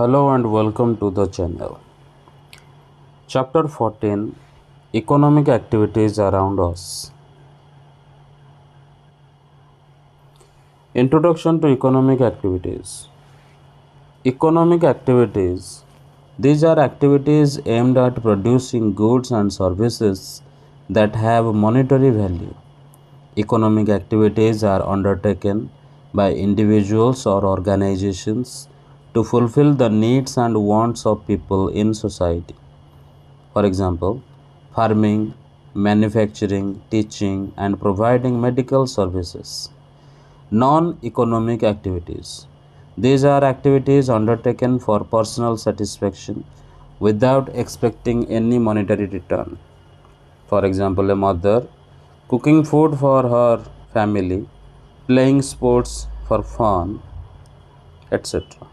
Hello and welcome to the channel. Chapter 14, Economic Activities Around Us. Introduction to Economic Activities. Economic activities. These are activities aimed at producing goods and services that have monetary value. Economic activities are undertaken by individuals or organizations to fulfill the needs and wants of people in society. For example, farming, manufacturing, teaching, and providing medical services. Non-economic activities. These are activities undertaken for personal satisfaction without expecting any monetary return. For example, a mother cooking food for her family, playing sports for fun, etc.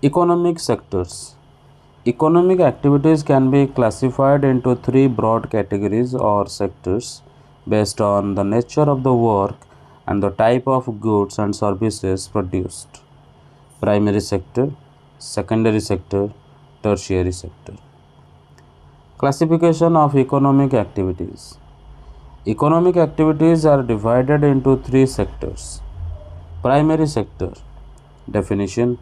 Economic sectors. Economic activities can be classified into three broad categories or sectors based on the nature of the work and the type of goods and services produced. Primary sector, secondary sector, tertiary sector. Classification of economic activities. Economic activities are divided into three sectors. Primary sector. Definition.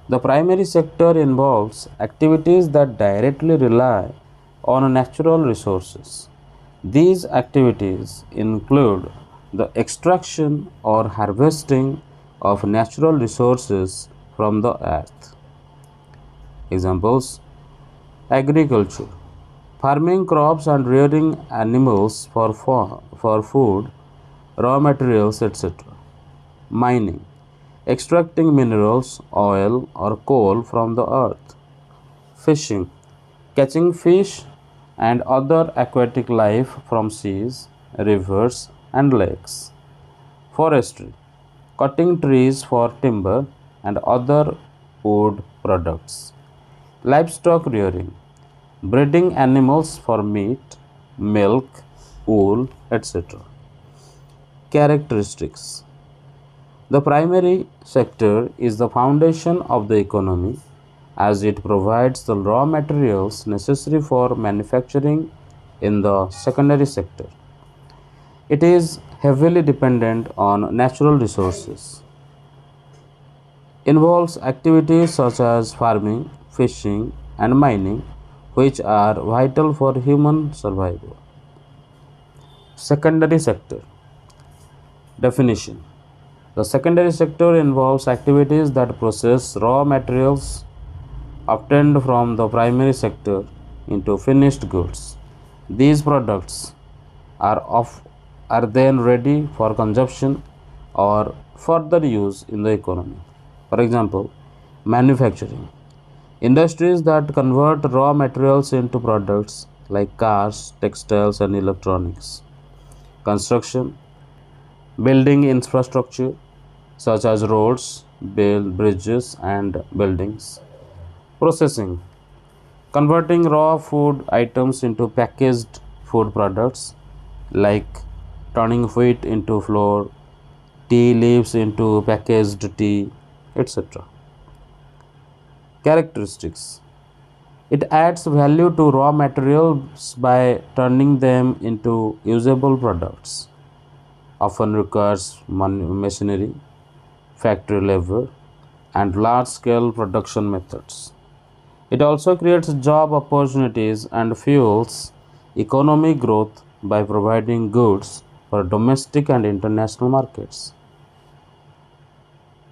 The primary sector involves activities that directly rely on natural resources. These activities include the extraction or harvesting of natural resources from the earth. Examples: agriculture, farming crops and rearing animals for food, raw materials, etc. Mining, extracting minerals, oil, or coal from the earth. Fishing, catching fish and other aquatic life from seas, rivers, and lakes. Forestry, cutting trees for timber and other wood products. Livestock rearing, breeding animals for meat, milk, wool, etc. Characteristics. The primary sector is the foundation of the economy as it provides the raw materials necessary for manufacturing in the secondary sector. It is heavily dependent on natural resources. Involves activities such as farming, fishing, and mining, which are vital for human survival. Secondary sector. Definition. The secondary sector involves activities that process raw materials obtained from the primary sector into finished goods. These products are then ready for consumption or further use in the economy. For example, manufacturing. Industries that convert raw materials into products like cars, textiles, and electronics. Construction. Building infrastructure such as roads, bridges, and buildings. Processing, converting raw food items into packaged food products like turning wheat into flour, tea leaves into packaged tea, etc. Characteristics. It adds value to raw materials by turning them into usable products. Often requires machinery, factory labor, and large scale production methods. It also creates job opportunities and fuels economic growth by providing goods for domestic and international markets.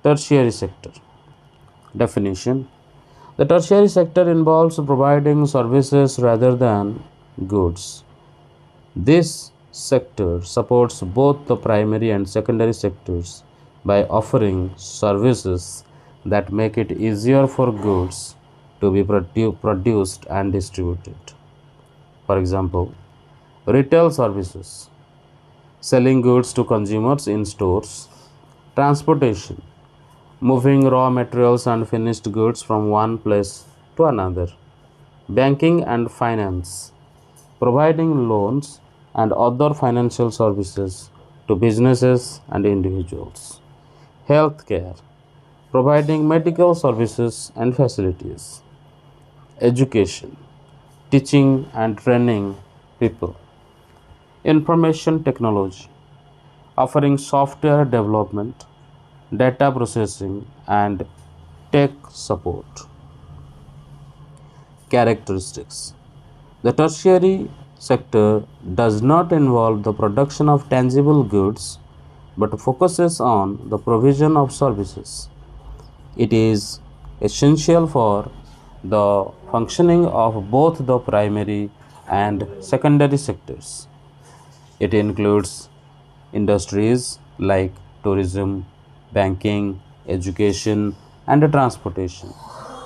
Tertiary sector. Definition. The tertiary sector involves providing services rather than goods. This sector supports both the primary and secondary sectors by offering services that make it easier for goods to be produced and distributed. For example, retail services, selling goods to consumers in stores. Transportation, moving raw materials and finished goods from one place to another. Banking and finance, providing loans and other financial services to businesses and individuals. Healthcare, providing medical services and facilities. Education, teaching and training people. Information technology, offering software development, data processing, and tech support. Characteristics: the tertiary sector does not involve the production of tangible goods but focuses on the provision of services. It is essential for the functioning of both the primary and secondary sectors. It includes industries like tourism, banking, education, and transportation,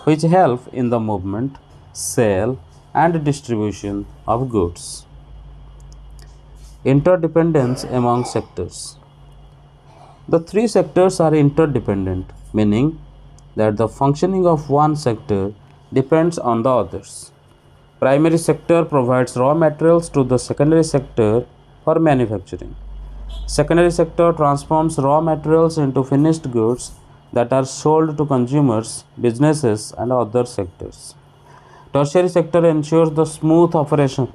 which help in the movement, sale, and distribution of goods. Interdependence among sectors. The three sectors are interdependent, meaning that the functioning of one sector depends on the others. Primary sector provides raw materials to the secondary sector for manufacturing. Secondary sector transforms raw materials into finished goods that are sold to consumers, businesses, and other sectors. Tertiary sector ensures the smooth operation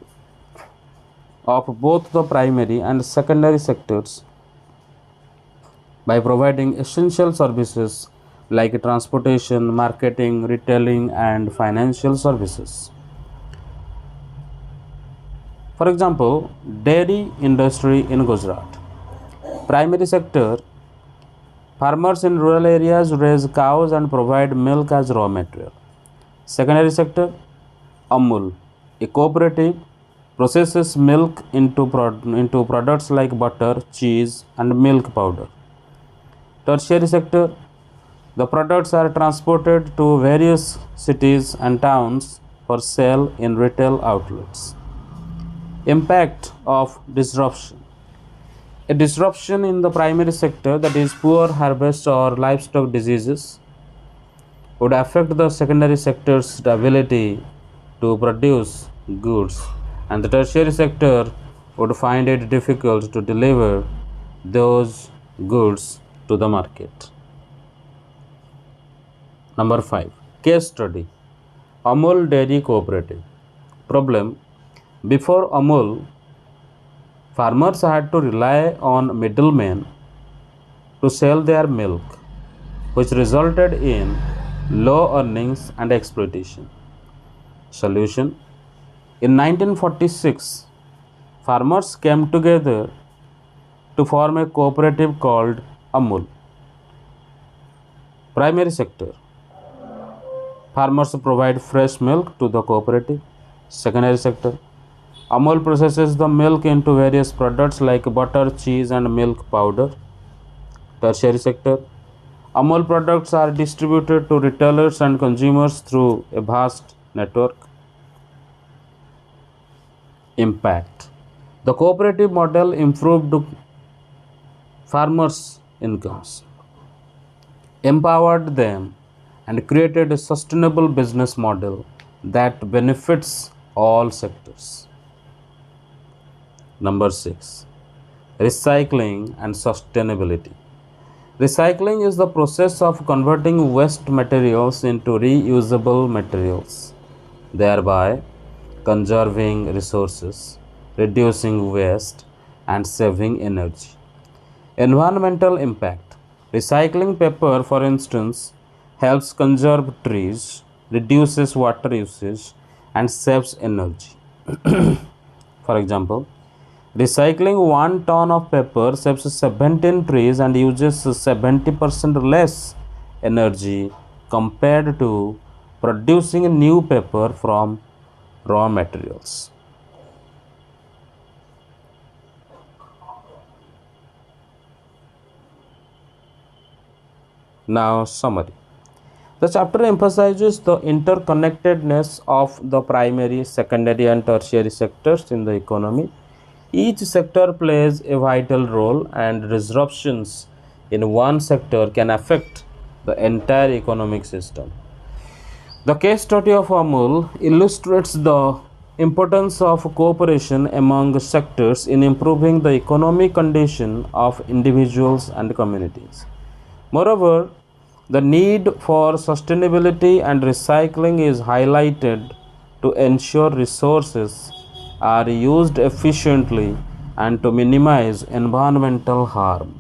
of both the primary and secondary sectors by providing essential services like transportation, marketing, retailing, and financial services. For example, dairy industry in Gujarat. Primary sector: farmers in rural areas raise cows and provide milk as raw material. Secondary sector: Amul, a cooperative, processes milk into products like butter, cheese, and milk powder. Tertiary sector: the products are transported to various cities and towns for sale in retail outlets. Impact of disruption: a disruption in the primary sector, that is, poor harvest or livestock diseases, would affect the secondary sector's ability to produce goods, and the tertiary sector would find it difficult to deliver those goods to the market. Number 5. Case study: Amul Dairy Cooperative. Problem: before Amul, farmers had to rely on middlemen to sell their milk, which resulted in low earnings and exploitation. Solution: in 1946, farmers came together to form a cooperative called Amul. Primary sector: farmers provide fresh milk to the cooperative. Secondary sector: Amul processes the milk into various products like butter, cheese, and milk powder. Tertiary sector: Amul products are distributed to retailers and consumers through a vast network. Impact: the cooperative model improved farmers' incomes, empowered them, and created a sustainable business model that benefits all sectors. Number 6. Recycling and sustainability. Recycling is the process of converting waste materials into reusable materials, thereby conserving resources, reducing waste, and saving energy. Environmental impact: recycling paper, for instance, helps conserve trees, reduces water usage, and saves energy. For example, recycling 1 ton of paper saves 17 trees and uses 70% less energy compared to producing new paper from raw materials. Now, summary. The chapter emphasizes the interconnectedness of the primary, secondary, and tertiary sectors in the economy. Each sector plays a vital role, and disruptions in one sector can affect the entire economic system. The case study of Amul illustrates the importance of cooperation among sectors in improving the economic condition of individuals and communities. Moreover, The need for sustainability and recycling is highlighted to ensure resources are used efficiently and to minimize environmental harm.